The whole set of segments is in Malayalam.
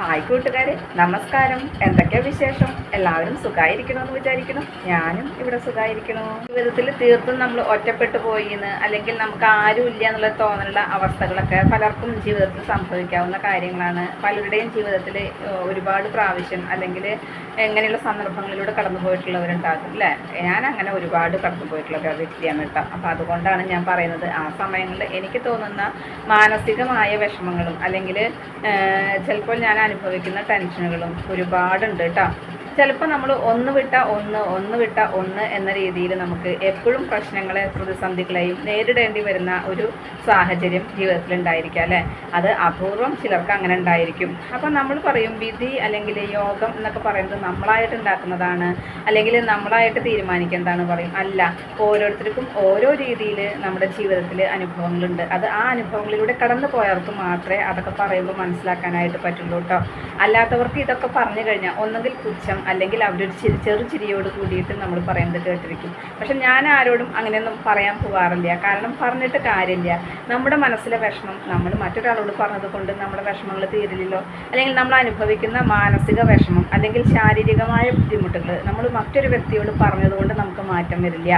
ഹായ് കൂട്ടുകാരെ, നമസ്കാരം. എന്തൊക്കെയാ വിശേഷം? എല്ലാവരും സുഖമായിരിക്കണമെന്ന് വിചാരിക്കണം. ഞാനും ഇവിടെ സുഖമായിരിക്കണു. ജീവിതത്തിൽ തീർത്തും നമ്മൾ ഒറ്റപ്പെട്ടു പോയിന്ന്, അല്ലെങ്കിൽ നമുക്ക് ആരും ഇല്ല എന്നുള്ള തോന്നലുള്ള അവസ്ഥകളൊക്കെ പലർക്കും ജീവിതത്തിൽ സംഭവിക്കാവുന്ന കാര്യങ്ങളാണ്. പലരുടെയും ജീവിതത്തിൽ ഒരുപാട് പ്രാവശ്യം അല്ലെങ്കിൽ എങ്ങനെയുള്ള സന്ദർഭങ്ങളിലൂടെ കടന്നു പോയിട്ടുള്ളവരുണ്ടാകും അല്ലേ? ഞാൻ അങ്ങനെ ഒരുപാട് കടന്നു പോയിട്ടുള്ള ഒരു വ്യക്തിയാണ് കേട്ടോ. അപ്പോൾ അതുകൊണ്ടാണ് ഞാൻ പറയുന്നത്, ആ സമയങ്ങളിൽ എനിക്ക് തോന്നുന്ന മാനസികമായ വിഷമങ്ങളും അല്ലെങ്കിൽ ചിലപ്പോൾ ഞാൻ അനുഭവിക്കുന്ന ടെൻഷനുകളും ഒരുപാടുണ്ട് കേട്ടോ. ചിലപ്പോൾ നമ്മൾ ഒന്ന് വിട്ട ഒന്ന് എന്ന രീതിയിൽ നമുക്ക് എപ്പോഴും പ്രശ്നങ്ങളെ പ്രതിസന്ധികളെയും നേരിടേണ്ടി വരുന്ന ഒരു സാഹചര്യം ജീവിതത്തിൽ ഉണ്ടായിരിക്കാം അല്ലേ? അത് അപൂർവം ചിലർക്ക് അങ്ങനെ ഉണ്ടായിരിക്കും. അപ്പം നമ്മൾ പറയും വിധി അല്ലെങ്കിൽ യോഗം എന്നൊക്കെ പറയുന്നത് നമ്മളായിട്ട് ഉണ്ടാക്കുന്നതാണ്, അല്ലെങ്കിൽ നമ്മളായിട്ട് തീരുമാനിക്കുന്നതാണ് പറയും. അല്ല, ഓരോരുത്തർക്കും ഓരോ രീതിയിൽ നമ്മുടെ ജീവിതത്തിൽ അനുഭവങ്ങളുണ്ട്. അത് ആ അനുഭവങ്ങളിലൂടെ കടന്നു പോയവർക്ക് മാത്രമേ അതൊക്കെ പറയുമ്പോൾ മനസ്സിലാക്കാനായിട്ട് പറ്റുള്ളൂ കേട്ടോ. അല്ലാത്തവർക്ക് ഇതൊക്കെ പറഞ്ഞു കഴിഞ്ഞാൽ ഒന്നുകിൽ പുച്ഛം അല്ലെങ്കിൽ അവരൊരു ചെറുചിരിയോട് കൂടിയിട്ട് നമ്മൾ പറയുന്നത് കേട്ടിരിക്കും. പക്ഷെ ഞാൻ ആരോടും അങ്ങനെയൊന്നും പറയാൻ പോകാറില്ല. കാരണം പറഞ്ഞിട്ട് കാര്യമില്ല. നമ്മുടെ മനസ്സിലെ വിഷമം നമ്മൾ മറ്റൊരാളോട് പറഞ്ഞത് കൊണ്ട് നമ്മുടെ വിഷമങ്ങൾ തീരില്ലല്ലോ. അല്ലെങ്കിൽ നമ്മൾ അനുഭവിക്കുന്ന മാനസിക വിഷമം അല്ലെങ്കിൽ ശാരീരികമായ ബുദ്ധിമുട്ടുകൾ നമ്മൾ മറ്റൊരു വ്യക്തിയോട് പറഞ്ഞതുകൊണ്ട് നമുക്ക് മാറ്റം വരില്ല,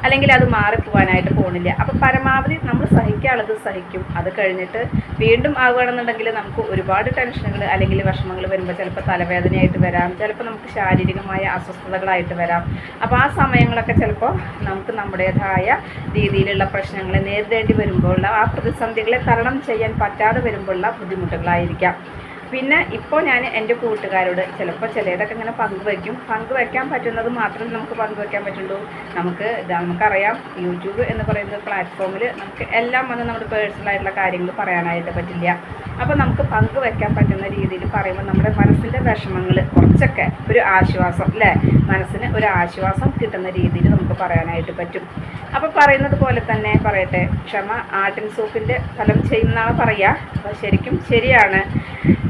അല്ലെങ്കിൽ അത് മാറിപ്പോവാനായിട്ട് പോകുന്നില്ല. അപ്പോൾ പരമാവധി നമ്മൾ സഹിക്കാനുള്ളത് സഹിക്കും. അത് കഴിഞ്ഞിട്ട് വീണ്ടും ആവുകയാണെന്നുണ്ടെങ്കിൽ നമുക്ക് ഒരുപാട് ടെൻഷനുകൾ അല്ലെങ്കിൽ വിഷമങ്ങൾ വരുമ്പോൾ ചിലപ്പോൾ തലവേദനയായിട്ട് വരാം, ചിലപ്പോൾ നമുക്ക് ശാരീരികമായ അസ്വസ്ഥതകളായിട്ട് വരാം. അപ്പോൾ ആ സമയങ്ങളൊക്കെ ചിലപ്പോൾ നമുക്ക് നമ്മുടേതായ രീതിയിലുള്ള പ്രശ്നങ്ങളെ നേരിടേണ്ടി വരുമ്പോഴുള്ള ആ പ്രതിസന്ധികളെ തരണം ചെയ്യാൻ പറ്റാതെ വരുമ്പോഴുള്ള ബുദ്ധിമുട്ടുകളായിരിക്കാം. പിന്നെ ഇപ്പോൾ ഞാൻ എൻ്റെ കൂട്ടുകാരോട് ചിലപ്പോൾ ചിലതൊക്കെ ഇങ്ങനെ പങ്കുവയ്ക്കാൻ പറ്റുന്നത് മാത്രമേ നമുക്ക് പങ്കുവയ്ക്കാൻ പറ്റുള്ളൂ. നമുക്കറിയാം, യൂട്യൂബ് എന്ന് പറയുന്ന പ്ലാറ്റ്ഫോമിൽ നമുക്ക് എല്ലാം വന്ന് നമ്മുടെ പേഴ്സണലായിട്ടുള്ള കാര്യങ്ങൾ പറയാനായിട്ട് പറ്റില്ല. അപ്പോൾ നമുക്ക് പങ്കുവയ്ക്കാൻ പറ്റുന്ന രീതിയിൽ പറയുമ്പോൾ നമ്മുടെ മനസ്സിൻ്റെ വിഷമങ്ങൾ കുറച്ചൊക്കെ ഒരു ആശ്വാസം അല്ലേ, മനസ്സിന് ഒരു ആശ്വാസം കിട്ടുന്ന രീതിയിൽ നമുക്ക് പറയാനായിട്ട് പറ്റും. അപ്പോൾ പറയുന്നത് പോലെ തന്നെ പറയട്ടെ, ക്ഷമ ആട്ടിൻ സൂപ്പിൻ്റെ ഫലം ചെയ്യുന്നതാണ് പറയുക. അപ്പോൾ ശരിക്കും ശരിയാണ്.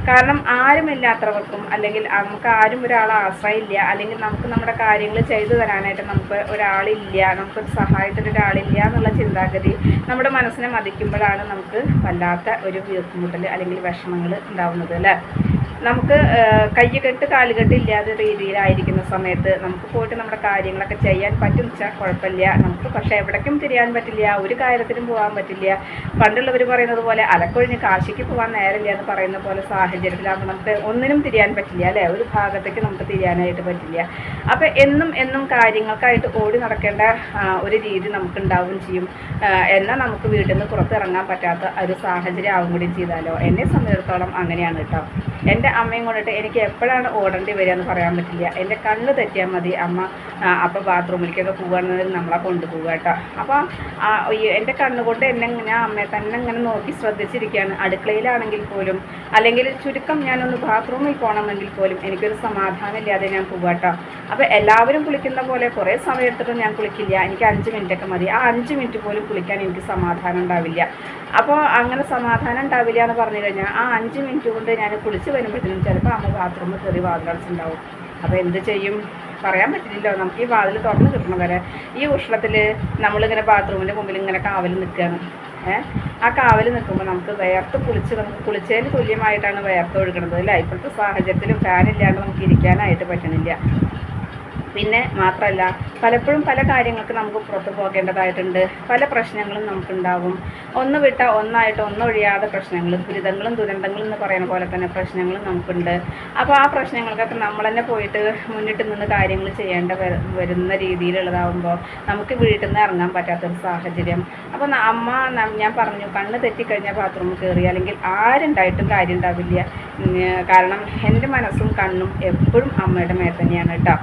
കാരണം ആരുമില്ലാത്തവർക്കും അല്ലെങ്കിൽ നമുക്ക് ആരും ഒരാളെ ആശ്രയമില്ല, അല്ലെങ്കിൽ നമുക്ക് നമ്മുടെ കാര്യങ്ങൾ ചെയ്തു തരാനായിട്ട് നമുക്ക് ഒരാളില്ല, നമുക്കൊരു സഹായത്തിന് ഒരാളില്ല എന്നുള്ള ചിന്താഗതി നമ്മുടെ മനസ്സിനെ മതിക്കുമ്പോഴാണ് നമുക്ക് വല്ലാത്ത ഒരു വീർപ്പുമുട്ടൽ അല്ലെങ്കിൽ വിഷമങ്ങൾ ഉണ്ടാവുന്നത് അല്ലേ? നമുക്ക് കയ്യുകെട്ട് കാലുകെട്ട് ഇല്ലാത്ത രീതിയിലായിരിക്കുന്ന സമയത്ത് നമുക്ക് പോയിട്ട് നമ്മുടെ കാര്യങ്ങളൊക്കെ ചെയ്യാൻ പറ്റും വെച്ചാൽ കുഴപ്പമില്ല. നമുക്ക് പക്ഷേ എവിടേക്കും തിരിയാൻ പറ്റില്ല, ഒരു കാര്യത്തിനും പോകാൻ പറ്റില്ല. പണ്ടുള്ളവർ പറയുന്നത് പോലെ അലക്കൊഴിഞ്ഞ് കാശിക്ക് പോകാൻ നേരമില്ല എന്ന് പറയുന്ന പോലെ സാഹചര്യത്തിലാകുമ്പോൾ നമുക്ക് ഒന്നിനും തിരിയാൻ പറ്റില്ല അല്ലേ? ഒരു ഭാഗത്തേക്ക് നമുക്ക് തിരിയാനായിട്ട് പറ്റില്ല. അപ്പോൾ എന്നും കാര്യങ്ങൾക്കായിട്ട് ഓടി നടക്കേണ്ട ഒരു രീതി നമുക്കുണ്ടാവുകയും ചെയ്യും. എന്നാൽ നമുക്ക് വീട്ടിൽ നിന്ന് പുറത്തിറങ്ങാൻ പറ്റാത്ത ഒരു സാഹചര്യം ആവും കൂടി ചെയ്താലോ. എന്നെ സംബന്ധിച്ചിടത്തോളം അങ്ങനെയാണ് കേട്ടോ. എൻ്റെ അമ്മയും കൊണ്ടിട്ട് എനിക്ക് എപ്പോഴാണ് ഓടേണ്ടി വരിക എന്ന് പറയാൻ പറ്റില്ല. എൻ്റെ കണ്ണ് തെറ്റിയാൽ മതി അമ്മ അപ്പോൾ ബാത്റൂമിലേക്കൊക്കെ പോകുകയാണെന്നുണ്ടെങ്കിൽ നമ്മളെ കൊണ്ടുപോകുക കേട്ടോ. അപ്പോൾ എൻ്റെ കണ്ണുകൊണ്ട് ഞാൻ അമ്മയെ തന്നെ ഇങ്ങനെ നോക്കി ശ്രദ്ധിച്ചിരിക്കുകയാണ്. അടുക്കളയിലാണെങ്കിൽ പോലും, അല്ലെങ്കിൽ ചുരുക്കം ഞാനൊന്ന് ബാത്റൂമിൽ പോകണമെങ്കിൽ പോലും എനിക്കൊരു സമാധാനം ഇല്ലാതെ ഞാൻ പോകുക കേട്ടോ. അപ്പോൾ എല്ലാവരും കുളിക്കുന്ന പോലെ കുറേ സമയം എടുത്തിട്ടും ഞാൻ കുളിക്കില്ല. എനിക്ക് 5 മിനിറ്റൊക്കെ മതി. ആ 5 മിനിറ്റ് പോലും കുളിക്കാൻ എനിക്ക് സമാധാനം ഉണ്ടാവില്ല. അപ്പോൾ അങ്ങനെ സമാധാനം ഉണ്ടാവില്ല എന്ന് പറഞ്ഞു കഴിഞ്ഞാൽ ആ 5 മിനിറ്റ് കൊണ്ട് ഞാൻ കുളിച്ച് വരുമ്പോഴത്തേനും ചിലപ്പോൾ അമ്മ ബാത്റൂമിൽ കയറി വാതിലടച്ചുണ്ടാവും. അപ്പോൾ എന്ത് ചെയ്യും? പറയാൻ പറ്റില്ലല്ലോ. നമുക്ക് ഈ വാതിൽ തുറന്ന് കിട്ടണം വരെ ഈ ഉഷ്ണത്തിൽ നമ്മളിങ്ങനെ ബാത്റൂമിൻ്റെ മുമ്പിൽ ഇങ്ങനെ കാവൽ നിൽക്കുകയാണ്. ആ കാവൽ നിൽക്കുമ്പോൾ നമുക്ക് നമുക്ക് കുളിച്ചതിന് തുല്യമായിട്ടാണ് വിയർത്ത് ഒഴുകണത് അല്ലേ? ഇപ്പോഴത്തെ സാഹചര്യത്തിൽ ഫാനില്ലാണ്ട് നമുക്ക് ഇരിക്കാനായിട്ട് പറ്റണില്ല. പിന്നെ മാത്രമല്ല, പലപ്പോഴും പല കാര്യങ്ങൾക്ക് നമുക്ക് പുറത്തു പോകേണ്ടതായിട്ടുണ്ട്. പല പ്രശ്നങ്ങളും നമുക്കുണ്ടാവും. ഒന്ന് വിട്ട ഒന്നായിട്ട് ഒന്നൊഴിയാതെ പ്രശ്നങ്ങളും ദുരന്തങ്ങളും എന്ന് പറയുന്ന പോലെ തന്നെ പ്രശ്നങ്ങളും നമുക്കുണ്ട്. അപ്പോൾ ആ പ്രശ്നങ്ങൾക്കൊക്കെ നമ്മൾ തന്നെ പോയിട്ട് മുന്നിട്ട് നിന്ന് കാര്യങ്ങൾ വരുന്ന രീതിയിലുള്ളതാവുമ്പോൾ നമുക്ക് വീട്ടിൽ നിന്ന് ഇറങ്ങാൻ പറ്റാത്തൊരു സാഹചര്യം. അപ്പോൾ ഞാൻ പറഞ്ഞു, കണ്ണ് തെറ്റിക്കഴിഞ്ഞാൽ ബാത്റൂമിൽ കയറി അല്ലെങ്കിൽ ആരുണ്ടായിട്ടും കാര്യം ഉണ്ടാവില്ല. കാരണം എൻ്റെ മനസ്സും കണ്ണും എപ്പോഴും അമ്മയുടെ മേൽ തന്നെയാണ് കേട്ടോ.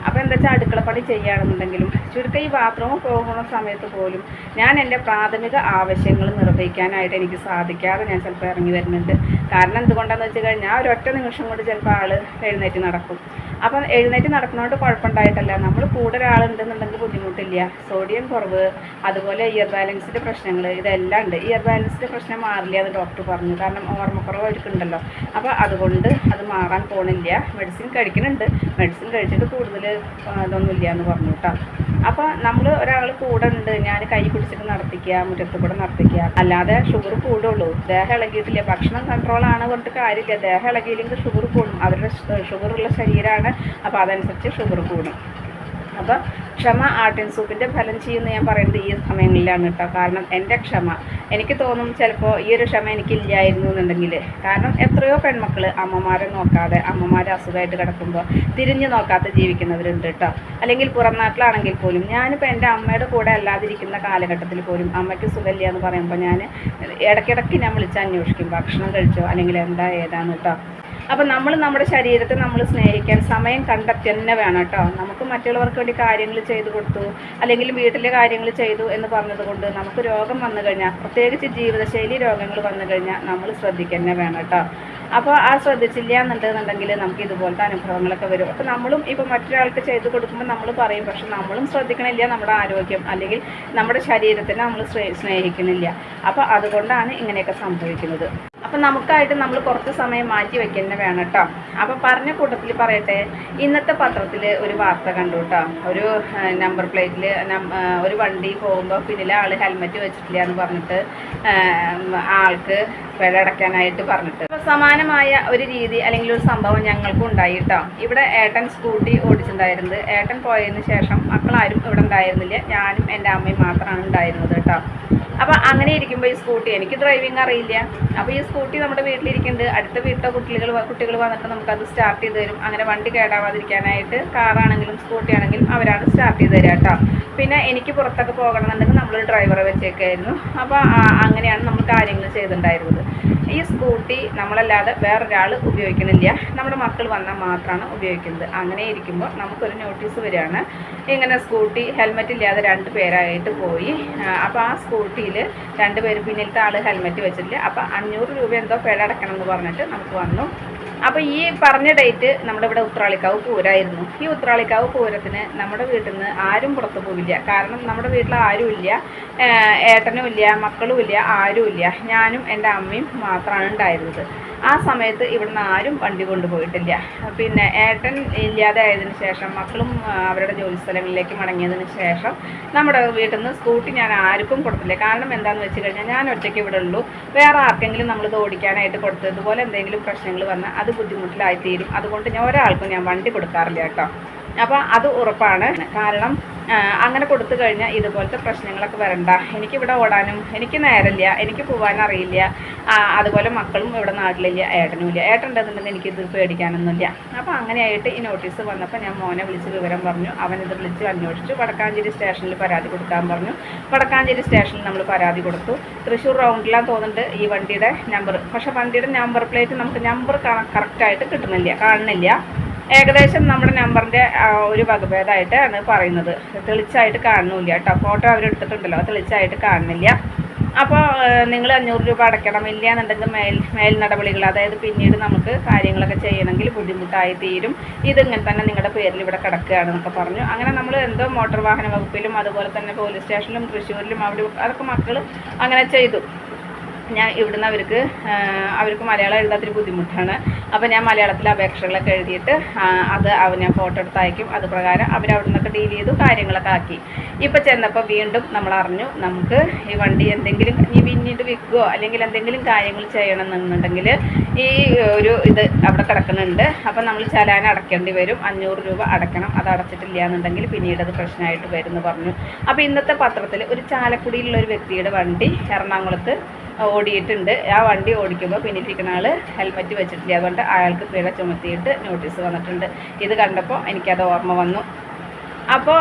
അപ്പോൾ എന്താ വെച്ചാൽ അടുക്കളപ്പണി ചെയ്യുകയാണെന്നുണ്ടെങ്കിലും ചുരുക്കം ഈ ബാത്റൂമിൽ പോകുന്ന സമയത്ത് പോലും ഞാൻ എൻ്റെ പ്രാഥമിക ആവശ്യങ്ങൾ നിർവഹിക്കാനായിട്ട് എനിക്ക് സാധിക്കാതെ ഞാൻ ചിലപ്പോൾ ഇറങ്ങി വരുന്നുണ്ട്. കാരണം എന്തുകൊണ്ടാണെന്ന് വെച്ച് കഴിഞ്ഞാൽ ഒരൊറ്റ നിമിഷം കൊണ്ട് ചിലപ്പോൾ ആൾ എഴുന്നേറ്റ് നടക്കും. അപ്പം എഴുന്നേറ്റ് നടക്കുന്നതുകൊണ്ട് കുഴപ്പമുണ്ടായിട്ടല്ല, നമ്മൾ കൂടെ ഒരാളുണ്ടെന്നുണ്ടെങ്കിൽ ബുദ്ധിമുട്ടില്ല. സോഡിയം കുറവ്, അതുപോലെ ഇയർ ബാലൻസിൻ്റെ പ്രശ്നങ്ങൾ, ഇതെല്ലാം ഉണ്ട്. ഇയർ ബാലൻസിൻ്റെ പ്രശ്നം മാറില്ല എന്ന് ഡോക്ടർ പറഞ്ഞു, കാരണം ഓർമ്മക്കുറവ് അവർക്കുണ്ടല്ലോ. അപ്പോൾ അതുകൊണ്ട് അത് മാറാൻ പോണില്ല. മെഡിസിൻ കഴിക്കുന്നുണ്ട്, മെഡിസിൻ കഴിച്ചിട്ട് കൂടുതൽ ഇതൊന്നുമില്ല എന്ന് പറഞ്ഞു കേട്ടോ. അപ്പോൾ നമ്മൾ ഒരാൾ കൂടെ ഉണ്ട്, ഞാൻ കൈ പിടിച്ചിട്ട് നടത്തിക്കുക, മുറ്റത്ത് കൂടെ നടത്തിക്കുക, അല്ലാതെ ഷുഗർ കൂടുള്ളൂ. ദേഹം ഇളകിയിട്ടില്ല, ഭക്ഷണം കൺട്രോളാണ് പറഞ്ഞിട്ട് കാര്യമില്ല. ദേഹം ഇളകിയില്ലെങ്കിൽ ഷുഗർ കൂടും. അവരുടെ ഷുഗറുള്ള ശരീരമാണ്, അപ്പോൾ അതനുസരിച്ച് ഷുഗർ കൂടും. അപ്പോൾ ക്ഷമ ആട്ടിൻ സൂപ്പിൻ്റെ ഫലം ചെയ്യുമെന്ന് ഞാൻ പറയുന്നത് ഈ സമയങ്ങളിലാണ് കേട്ടോ. കാരണം എൻ്റെ ക്ഷമ, എനിക്ക് തോന്നും ചിലപ്പോൾ ഈ ഒരു ക്ഷമ എനിക്കില്ലായിരുന്നു എന്നുണ്ടെങ്കിൽ. കാരണം എത്രയോ പെൺമക്കൾ അമ്മമാരെ നോക്കാതെ, അമ്മമാരെ അസുഖമായിട്ട് കിടക്കുമ്പോൾ തിരിഞ്ഞു നോക്കാതെ ജീവിക്കുന്നവരുണ്ട് കേട്ടോ. അല്ലെങ്കിൽ പുറം നാട്ടിലാണെങ്കിൽ പോലും, ഞാനിപ്പോൾ എൻ്റെ അമ്മയുടെ കൂടെ അല്ലാതിരിക്കുന്ന കാലഘട്ടത്തിൽ പോലും അമ്മയ്ക്ക് സുഖമില്ല എന്ന് പറയുമ്പോൾ ഞാൻ ഇടയ്ക്കിടയ്ക്ക് ഞാൻ വിളിച്ച് അന്വേഷിക്കും, ഭക്ഷണം കഴിച്ചോ അല്ലെങ്കിൽ എന്താ ഏതാന്ന് കേട്ടോ. അപ്പം നമ്മൾ നമ്മുടെ ശരീരത്തെ നമ്മൾ സ്നേഹിക്കാൻ സമയം കണ്ടെത്തി തന്നെ വേണം കേട്ടോ. നമുക്ക് മറ്റുള്ളവർക്ക് വേണ്ടി കാര്യങ്ങൾ ചെയ്തു കൊടുത്തു, അല്ലെങ്കിൽ വീട്ടിലെ കാര്യങ്ങൾ ചെയ്തു എന്ന് പറഞ്ഞതുകൊണ്ട് നമുക്ക് രോഗം വന്നു കഴിഞ്ഞാൽ, പ്രത്യേകിച്ച് ജീവിതശൈലി രോഗങ്ങൾ വന്നു കഴിഞ്ഞാൽ നമ്മൾ ശ്രദ്ധിക്കുക തന്നെ വേണം കേട്ടോ. അപ്പോൾ ആ ശ്രദ്ധിച്ചില്ല എന്നുണ്ടെന്നുണ്ടെങ്കിൽ നമുക്ക് ഇതുപോലത്തെ അനുഭവങ്ങളൊക്കെ വരും. അപ്പോൾ നമ്മളും ഇപ്പോൾ മറ്റൊരാൾക്ക് ചെയ്തു കൊടുക്കുമ്പോൾ നമ്മൾ പറയും, പക്ഷെ നമ്മളും ശ്രദ്ധിക്കണില്ല നമ്മുടെ ആരോഗ്യം, അല്ലെങ്കിൽ നമ്മുടെ ശരീരത്തിനെ നമ്മൾ സ്നേഹിക്കുന്നില്ല. അപ്പോൾ അതുകൊണ്ടാണ് ഇങ്ങനെയൊക്കെ സംഭവിക്കുന്നത്. അപ്പം നമുക്കായിട്ട് നമ്മൾ കുറച്ച് സമയം മാറ്റി വയ്ക്കുക വേണം കേട്ടോ. അപ്പോൾ പറഞ്ഞ കൂട്ടത്തിൽ പറയട്ടെ, ഇന്നത്തെ പത്രത്തിൽ ഒരു വാർത്ത കണ്ടു കേട്ടോ. ഒരു നമ്പർ പ്ലേറ്റിൽ ഒരു വണ്ടി പോകുമ്പോൾ പിന്നിലെ ആൾ ഹെൽമെറ്റ് വെച്ചിട്ടില്ല എന്ന് പറഞ്ഞിട്ട് ആൾക്ക് പിഴ അടയ്ക്കാനായിട്ട് പറഞ്ഞിട്ട്. അപ്പോൾ സമാനമായ ഒരു രീതി അല്ലെങ്കിൽ ഒരു സംഭവം ഞങ്ങൾക്കും ഉണ്ടായി കേട്ടോ. ഇവിടെ ഏട്ടൻ സ്കൂട്ടി ഓടിച്ചിട്ടുണ്ടായിരുന്നത്. ഏട്ടൻ പോയതിന് ശേഷം മക്കളാരും ഇവിടെ ഉണ്ടായിരുന്നില്ല, ഞാനും എൻ്റെ അമ്മയും മാത്രമാണ് ഉണ്ടായിരുന്നത് കേട്ടോ. അപ്പോൾ അങ്ങനെ ഇരിക്കുമ്പോൾ ഈ സ്കൂട്ടി, എനിക്ക് ഡ്രൈവിംഗ് അറിയില്ല, അപ്പോൾ ഈ സ്കൂട്ടി നമ്മുടെ വീട്ടിലിരിക്കുന്നുണ്ട്. അടുത്ത വീട്ടിലെ കുട്ടികൾ വന്നിട്ട് നമുക്കത് സ്റ്റാർട്ട് ചെയ്ത് തരും. അങ്ങനെ വണ്ടി കേടാവാതിരിക്കാനായിട്ട് കാറാണെങ്കിലും സ്കൂട്ടി ആണെങ്കിലും അവരാണ് സ്റ്റാർട്ട് ചെയ്ത് തരിക കേട്ടോ. പിന്നെ എനിക്ക് പുറത്തൊക്കെ പോകണമെന്നുണ്ടെങ്കിൽ നമ്മളൊരു ഡ്രൈവറെ വെച്ചേക്കായിരുന്നു. അപ്പോൾ അങ്ങനെയാണ് നമ്മൾ കാര്യങ്ങൾ ചെയ്തിട്ടുണ്ടായിരുന്നത്. ഈ സ്കൂട്ടി നമ്മളല്ലാതെ വേറൊരാൾ ഉപയോഗിക്കണില്ല, നമ്മുടെ മക്കൾ വന്നാൽ മാത്രമാണ് ഉപയോഗിക്കുന്നത്. അങ്ങനെ ഇരിക്കുമ്പോൾ നമുക്കൊരു നോട്ടീസ് വരികയാണ്, ഇങ്ങനെ സ്കൂട്ടി ഹെൽമെറ്റ് ഇല്ലാതെ 2 പേരായിട്ട് പോയി. അപ്പോൾ ആ സ്കൂട്ടിയിൽ 2 പേര്, പിന്നിലത്തെ ആൾ ഹെൽമെറ്റ് വെച്ചിട്ടില്ല. അപ്പോൾ 500 രൂപ എന്തോ പിഴ അടക്കണം എന്ന് പറഞ്ഞിട്ട് നമുക്ക് വന്നു. അപ്പോൾ ഈ പറഞ്ഞ ഡേറ്റ് നമ്മുടെ ഇവിടെ ഉത്രാളിക്കാവ് പൂരമായിരുന്നു. ഈ ഉത്രാളിക്കാവ് പൂരത്തിന് നമ്മുടെ വീട്ടിൽ നിന്ന് ആരും പുറത്തു പോവില്ല. കാരണം നമ്മുടെ വീട്ടിൽ ആരുമില്ല, ഏട്ടനും ഇല്ല, മക്കളും ഇല്ല, ആരുമില്ല. ഞാനും എൻ്റെ അമ്മയും മാത്രമാണ് ഉണ്ടായിരുന്നത്. ആ സമയത്ത് ഇവിടുന്ന് ആരും വണ്ടി കൊണ്ടുപോയിട്ടില്ല. പിന്നെ ഏട്ടൻ ഇല്ലാതെ ആയതിനു ശേഷം, മക്കളും അവരുടെ ജോലി സ്ഥലങ്ങളിലേക്ക് മടങ്ങിയതിന് ശേഷം നമ്മുടെ വീട്ടിൽ നിന്ന് സ്കൂട്ടി ഞാൻ ആർക്കും കൊടുത്തില്ല. കാരണം എന്താണെന്ന് വെച്ച് കഴിഞ്ഞാൽ ഞാൻ ഒറ്റയ്ക്ക് ഇവിടെ ഉള്ളൂ. വേറെ ആർക്കെങ്കിലും നമ്മളിത് ഓടിക്കാനായിട്ട് കൊടുത്ത് ഇതുപോലെ എന്തെങ്കിലും പ്രശ്നങ്ങൾ വന്നാൽ അത് ബുദ്ധിമുട്ടിലായിത്തീരും. അതുകൊണ്ട് ഞാൻ ഒരാൾക്കും ഞാൻ വണ്ടി കൊടുക്കാറില്ല കേട്ടോ. അപ്പോൾ അത് ഉറപ്പാണ്. കാരണം അങ്ങനെ കൊടുത്തു കഴിഞ്ഞാൽ ഇതുപോലത്തെ പ്രശ്നങ്ങളൊക്കെ വരണ്ട. എനിക്കിവിടെ ഓടാനും എനിക്ക് നേരമില്ല, എനിക്ക് പോകാനും അറിയില്ല. അതുപോലെ മക്കളും ഇവിടെ നാട്ടിലില്ല, ഏട്ടനും ഇല്ല. ഏട്ടൻ ഉണ്ടെന്നുണ്ടെങ്കിൽ എനിക്കിത് പേടിക്കാനൊന്നുമില്ല. അപ്പോൾ അങ്ങനെയായിട്ട് ഈ നോട്ടീസ് വന്നപ്പോൾ ഞാൻ മോനെ വിളിച്ച് വിവരം പറഞ്ഞു. അവനിത് വിളിച്ച് അന്വേഷിച്ചു. വടക്കാഞ്ചേരി സ്റ്റേഷനിൽ പരാതി കൊടുക്കാൻ പറഞ്ഞു. വടക്കാഞ്ചേരി സ്റ്റേഷനിൽ നമ്മൾ പരാതി കൊടുത്തു. തൃശ്ശൂർ റൗണ്ടിലാണ് തോന്നുന്നുണ്ട് ഈ വണ്ടിയുടെ നമ്പർ. പക്ഷേ വണ്ടിയുടെ നമ്പർ പ്ലേറ്റ് നമുക്ക് നമ്പർ കറക്റ്റായിട്ട് കാണുന്നില്ല. ഏകദേശം നമ്മുടെ നമ്പറിൻ്റെ ഒരു വകഭേദമായിട്ടാണ് പറയുന്നത്. തെളിച്ചായിട്ട് കാണുന്നില്ല കേട്ടോ. ഫോട്ടോ അവരെടുത്തിട്ടുണ്ടല്ലോ, തെളിച്ചായിട്ട് കാണുന്നില്ല. അപ്പോൾ നിങ്ങൾ 500 രൂപ അടയ്ക്കണം. ഇല്ല എന്നുണ്ടെങ്കിൽ മേൽ നടപടികൾ, അതായത് പിന്നീട് നമുക്ക് കാര്യങ്ങളൊക്കെ ചെയ്യണമെങ്കിൽ ബുദ്ധിമുട്ടായി തീരും. ഇതിങ്ങനെ തന്നെ നിങ്ങളുടെ പേരിൽ ഇവിടെ കിടക്കുകയാണെന്നൊക്കെ പറഞ്ഞു. അങ്ങനെ നമ്മൾ എന്തോ മോട്ടോർ വാഹന വകുപ്പിലും അതുപോലെ തന്നെ പോലീസ് സ്റ്റേഷനിലും തൃശ്ശൂരിലും അതൊക്കെ മക്കൾ അങ്ങനെ ചെയ്തു. ഞാൻ ഇവിടുന്ന് അവർക്ക് മലയാളം എഴുതാത്തൊരു ബുദ്ധിമുട്ടാണ്. അപ്പോൾ ഞാൻ മലയാളത്തിൽ അപേക്ഷകളൊക്കെ എഴുതിയിട്ട് അത് ഞാൻ ഫോട്ടോ എടുത്ത് അയക്കും. അത് പ്രകാരം അവരവിടെ നിന്നൊക്കെ ഡീൽ ചെയ്തു, കാര്യങ്ങളൊക്കെ ആക്കി. ഇപ്പോൾ ചെന്നപ്പോൾ വീണ്ടും നമ്മൾ അറിഞ്ഞു, നമുക്ക് ഈ വണ്ടി എന്തെങ്കിലും പിന്നീട് വിൽക്കുകയോ അല്ലെങ്കിൽ എന്തെങ്കിലും കാര്യങ്ങൾ ചെയ്യണമെന്നുണ്ടെങ്കിൽ ഈ ഇത് അവിടെ കിടക്കുന്നുണ്ട്. അപ്പോൾ നമ്മൾ ചലാൻ അടയ്ക്കേണ്ടി വരും. 500 രൂപ അടയ്ക്കണം. അത് അടച്ചിട്ടില്ല എന്നുണ്ടെങ്കിൽ പിന്നീട് അത് പ്രശ്നമായിട്ട് വരുമെന്ന് പറഞ്ഞു. അപ്പോൾ ഇന്നത്തെ പത്രത്തിൽ ഒരു ചാലക്കുടിയിലുള്ള ഒരു വ്യക്തിയുടെ വണ്ടി എറണാകുളത്ത് ഓടിയിട്ടുണ്ട്. ആ വണ്ടി ഓടിക്കുമ്പോൾ പിന്നിലിരിക്കുന്ന ആൾ ഹെൽമെറ്റ് വെച്ചിട്ടില്ല. അതുകൊണ്ട് അയാൾക്ക് പിഴ ചുമത്തിയിട്ട് നോട്ടീസ് വന്നിട്ടുണ്ട്. ഇത് കണ്ടപ്പോൾ എനിക്കത് ഓർമ്മ വന്നു. അപ്പോൾ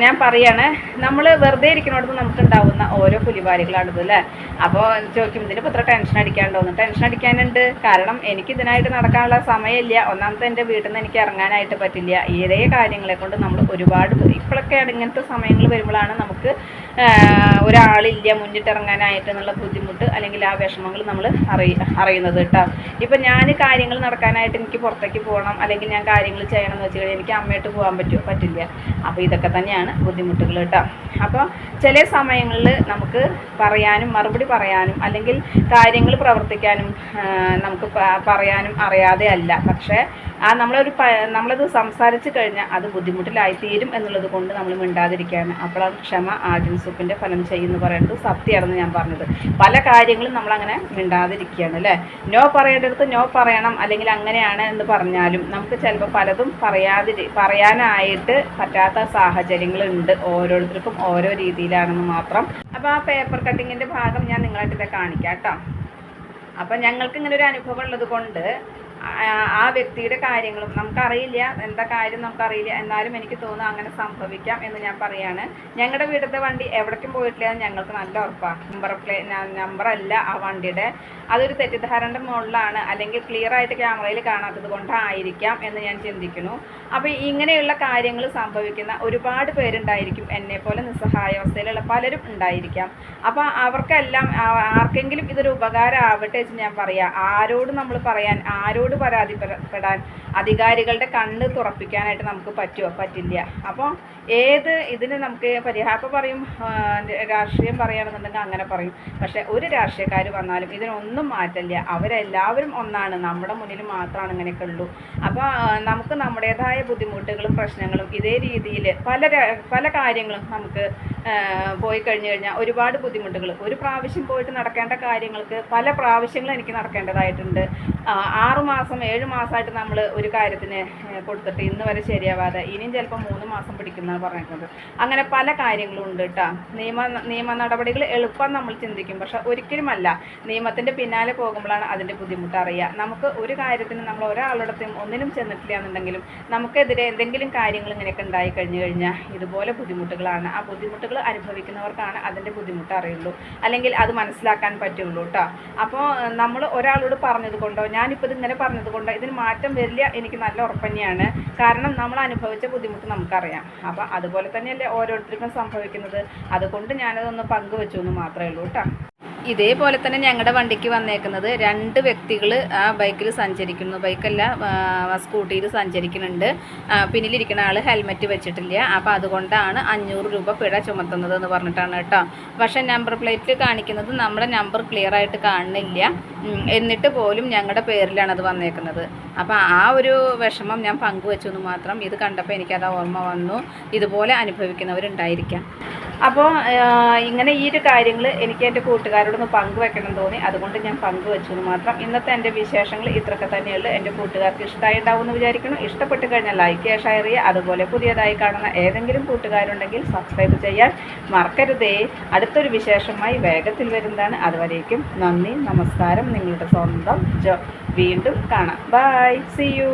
ഞാൻ പറയാണ്, നമ്മൾ വെറുതെ ഇരിക്കുന്നിടത്ത് നമുക്കുണ്ടാവുന്ന ഓരോ പുലിവാലികളാണിത് അല്ലേ. അപ്പോൾ ചോദിക്കും, ഇതിനിപ്പോൾ ഇത്ര ടെൻഷൻ അടിക്കാണ്ടോന്ന്. ടെൻഷൻ അടിക്കാനുണ്ട്. കാരണം എനിക്കിതിനായിട്ട് നടക്കാനുള്ള സമയമില്ല. ഒന്നാമത്തെ എൻ്റെ വീട്ടിൽ നിന്ന് എനിക്ക് ഇറങ്ങാനായിട്ട് പറ്റില്ല. ഇതേ കാര്യങ്ങളെ കൊണ്ട് നമ്മൾ ഒരുപാട് ഇപ്പോഴൊക്കെയാണ് ഇങ്ങനത്തെ സമയങ്ങൾ വരുമ്പോഴാണ് നമുക്ക് ഒരാളില്ല മുന്നിട്ടിറങ്ങാനായിട്ട് എന്നുള്ള ബുദ്ധിമുട്ട് അല്ലെങ്കിൽ ആ വിഷമങ്ങൾ നമ്മൾ അറിയുന്നത് കേട്ടോ. ഇപ്പം ഞാൻ കാര്യങ്ങൾ നടക്കാനായിട്ട് എനിക്ക് പുറത്തേക്ക് പോകണം അല്ലെങ്കിൽ ഞാൻ കാര്യങ്ങൾ ചെയ്യണം എന്ന് വെച്ച് കഴിഞ്ഞാൽ എനിക്ക് അമ്മയായിട്ട് പോകാൻ പറ്റില്ല. അപ്പോൾ ഇതൊക്കെ തന്നെയാണ് ബുദ്ധിമുട്ടുകൾ കേട്ടോ. അപ്പോൾ ചില സമയങ്ങളിൽ നമുക്ക് പറയാനും മറുപടി പറയാനും അല്ലെങ്കിൽ കാര്യങ്ങൾ പ്രവർത്തിക്കാനും നമുക്ക് പറയാനും അറിയാതെ അല്ല, പക്ഷേ നമ്മളത് സംസാരിച്ച് കഴിഞ്ഞാൽ അത് ബുദ്ധിമുട്ടിലായിത്തീരും എന്നുള്ളത് കൊണ്ട് നമ്മൾ മിണ്ടാതിരിക്കുകയാണ്. അപ്പോഴാണ് ക്ഷമ ആദ്യം സൂപ്പിൻ്റെ ഫലം ചെയ്യുമെന്ന് പറയുന്നത് സത്യമാണെന്ന് ഞാൻ പറഞ്ഞത്. പല കാര്യങ്ങളും നമ്മളങ്ങനെ മിണ്ടാതിരിക്കുകയാണ് അല്ലേ. നോ പറയേണ്ടടുത്ത് നോ പറയണം അല്ലെങ്കിൽ അങ്ങനെയാണ് എന്ന് പറഞ്ഞാലും നമുക്ക് ചിലപ്പോൾ പലതും പറയാനായിട്ട് പറ്റാത്ത സാഹചര്യങ്ങളുണ്ട്. ഓരോരുത്തർക്കും ഓരോ രീതിയിലാണെന്ന് മാത്രം. അപ്പോൾ ആ പേപ്പർ കട്ടിങ്ങിൻ്റെ ഭാഗം ഞാൻ നിങ്ങളായിട്ട് കാണിക്കാം കേട്ടോ. അപ്പം ഞങ്ങൾക്ക് ഇങ്ങനെ ഒരു അനുഭവം ഉള്ളത് കൊണ്ട് ആ വ്യക്തിയുടെ കാര്യങ്ങളും നമുക്കറിയില്ല, എന്താ കാര്യം നമുക്കറിയില്ല, എന്നാലും എനിക്ക് തോന്നുന്നു അങ്ങനെ സംഭവിക്കാം എന്ന് ഞാൻ പറയാണ്. ഞങ്ങളുടെ വീട്ടിലത്തെ വണ്ടി എവിടേക്കും പോയിട്ടില്ല, ഞങ്ങൾക്ക് നല്ല ഉറപ്പാണ്. നമ്പറല്ല ആ വണ്ടിയുടെ, അതൊരു തെറ്റിദ്ധാരണയുടെ മുകളിലാണ് അല്ലെങ്കിൽ ക്ലിയർ ആയിട്ട് ക്യാമറയിൽ കാണാത്തത് കൊണ്ടായിരിക്കാം എന്ന് ഞാൻ ചിന്തിക്കുന്നു. അപ്പോൾ ഇങ്ങനെയുള്ള കാര്യങ്ങൾ സംഭവിക്കുന്ന ഒരുപാട് പേരുണ്ടായിരിക്കും, എന്നെപ്പോലെ നിസ്സഹായാവസ്ഥയിലുള്ള പലരും ഉണ്ടായിരിക്കാം. അപ്പോൾ അവർക്കെല്ലാം ആർക്കെങ്കിലും ഇതൊരു ഉപകാരമാവട്ടെ എന്ന് ഞാൻ പറയാം. ആരോട് നമ്മൾ പറയാൻ, ആരോട് പരാതിപ്പെടാൻ, അധികാരികളുടെ കണ്ണ് തുറപ്പിക്കാനായിട്ട് നമുക്ക് പറ്റില്ല. അപ്പോൾ ഇതിന് നമുക്ക് പരിഹാരം പറയും, രാഷ്ട്രീയം പറയുകയാണെന്നുണ്ടെങ്കിൽ അങ്ങനെ പറയും. പക്ഷേ ഒരു രാഷ്ട്രീയക്കാർ വന്നാലും ഇതിനൊന്നും മാറ്റില്ല. അവരെല്ലാവരും ഒന്നാണ്, നമ്മുടെ മുന്നിൽ മാത്രമാണ് ഇങ്ങനെയൊക്കെ ഉള്ളൂ. അപ്പോൾ നമുക്ക് നമ്മുടേതായ ബുദ്ധിമുട്ടുകളും പ്രശ്നങ്ങളും ഇതേ രീതിയിൽ പല കാര്യങ്ങളും നമുക്ക് പോയി കഴിഞ്ഞാൽ ഒരുപാട് ബുദ്ധിമുട്ടുകൾ, ഒരു പ്രാവശ്യം പോയിട്ട് നടക്കേണ്ട കാര്യങ്ങൾക്ക് പല പ്രാവശ്യങ്ങളും എനിക്ക് നടക്കേണ്ടതായിട്ടുണ്ട്. 6 മാസം 7 മാസമായിട്ട് നമ്മൾ ഒരു കാര്യത്തിന് കൊടുത്തിട്ട് ഇന്ന് വരെ ശരിയാവാതെ ഇനിയും ചിലപ്പോൾ 3 മാസം പിടിക്കുന്നതാണ് പറഞ്ഞിരിക്കുന്നത്. അങ്ങനെ പല കാര്യങ്ങളും ഉണ്ട് കേട്ടോ. നിയമ നടപടികൾ എളുപ്പം നമ്മൾ ചിന്തിക്കും, പക്ഷെ ഒരിക്കലുമല്ല. നിയമത്തിൻ്റെ പിന്നാലെ പോകുമ്പോഴാണ് അതിൻ്റെ ബുദ്ധിമുട്ട് അറിയുക. നമുക്ക് ഒരു കാര്യത്തിന് നമ്മൾ ഒരാളുടെയും ഒന്നിനും ചെന്നിട്ടില്ല എന്നുണ്ടെങ്കിലും നമുക്കെതിരെ എന്തെങ്കിലും കാര്യങ്ങൾ ഇങ്ങനെയൊക്കെ ഉണ്ടായി കഴിഞ്ഞാൽ ഇതുപോലെ ബുദ്ധിമുട്ടുകളാണ്. ആ ബുദ്ധിമുട്ടുകൾ അനുഭവിക്കുന്നവർക്കാണ് അതിൻ്റെ ബുദ്ധിമുട്ട് അറിയുള്ളൂ, അല്ലെങ്കിൽ അത് മനസ്സിലാക്കാൻ പറ്റുള്ളൂ കേട്ടോ. അപ്പോൾ നമ്മൾ ഒരാളോട് പറഞ്ഞത് കൊണ്ടോ ഞാനിപ്പോൾ ഇതിങ്ങനെ പറഞ്ഞത് കൊണ്ടോ ഇതിന് മാറ്റം വരില്ല, എനിക്ക് നല്ല ഉറപ്പ് തന്നെയാണ്. കാരണം നമ്മൾ അനുഭവിച്ച ബുദ്ധിമുട്ട് നമുക്കറിയാം. അപ്പോൾ അതുപോലെ തന്നെയല്ലേ ഓരോരുത്തർക്കും സംഭവിക്കുന്നത്. അതുകൊണ്ട് ഞാനതൊന്ന് പങ്കുവെച്ചു എന്ന് മാത്രമേ ഉള്ളൂ കേട്ടോ. ഇതേപോലെ തന്നെ ഞങ്ങളുടെ വണ്ടിക്ക് വന്നേക്കുന്നത് 2 വ്യക്തികൾ ആ ബൈക്കിൽ സഞ്ചരിക്കുന്നു, ബൈക്കല്ല സ്കൂട്ടിയിൽ സഞ്ചരിക്കുന്നുണ്ട്. പിന്നിലിരിക്കുന്ന ആൾ ഹെൽമെറ്റ് വെച്ചിട്ടില്ല. അപ്പോൾ അതുകൊണ്ടാണ് 500 രൂപ പിഴ ചുമത്തുന്നത് എന്ന് പറഞ്ഞിട്ടാണ് കേട്ടോ. പക്ഷേ നമ്പർ പ്ലേറ്റിൽ കാണിക്കുന്നത് നമ്മുടെ നമ്പർ ക്ലിയർ ആയിട്ട് കാണുന്നില്ല, എന്നിട്ട് പോലും ഞങ്ങളുടെ പേരിലാണ് അത് വന്നേക്കുന്നത്. അപ്പോൾ ആ ഒരു വിഷമം ഞാൻ പങ്കുവെച്ചു എന്ന് മാത്രം. ഇത് കണ്ടപ്പോൾ എനിക്കത് ഓർമ്മ വന്നു, ഇതുപോലെ അനുഭവിക്കുന്നവരുണ്ടായിരിക്കാം. അപ്പോൾ ഇങ്ങനെ ഈ ഒരു കാര്യങ്ങൾ എനിക്ക് എൻ്റെ കൂട്ടുകാരോടൊന്ന് പങ്കുവെക്കണം തോന്നി, അതുകൊണ്ട് ഞാൻ പങ്കുവെച്ചു എന്ന് മാത്രം. ഇന്നത്തെ എൻ്റെ വിശേഷങ്ങൾ ഇത്രയൊക്കെ തന്നെയുള്ളൂ. എൻ്റെ കൂട്ടുകാർക്ക് ഇഷ്ടമായിട്ടുണ്ടാവും എന്ന് വിചാരിക്കുന്നു. ഇഷ്ടപ്പെട്ട് കഴിഞ്ഞാൽ ലൈക്ക് ചെയ്യുക, ഷെയർ ചെയ്യുക. അതുപോലെ പുതിയതായി കാണുന്ന ഏതെങ്കിലും കൂട്ടുകാരുണ്ടെങ്കിൽ സബ്സ്ക്രൈബ് ചെയ്യാൻ മറക്കരുതേ. അടുത്തൊരു വിശേഷമായി വേഗത്തിൽ വരുന്നതാണ്. അതുവരേക്കും നന്ദി, നമസ്കാരം. നിങ്ങളുടെ സ്വന്തം വീണ്ടും കാണാം. Bye, see U.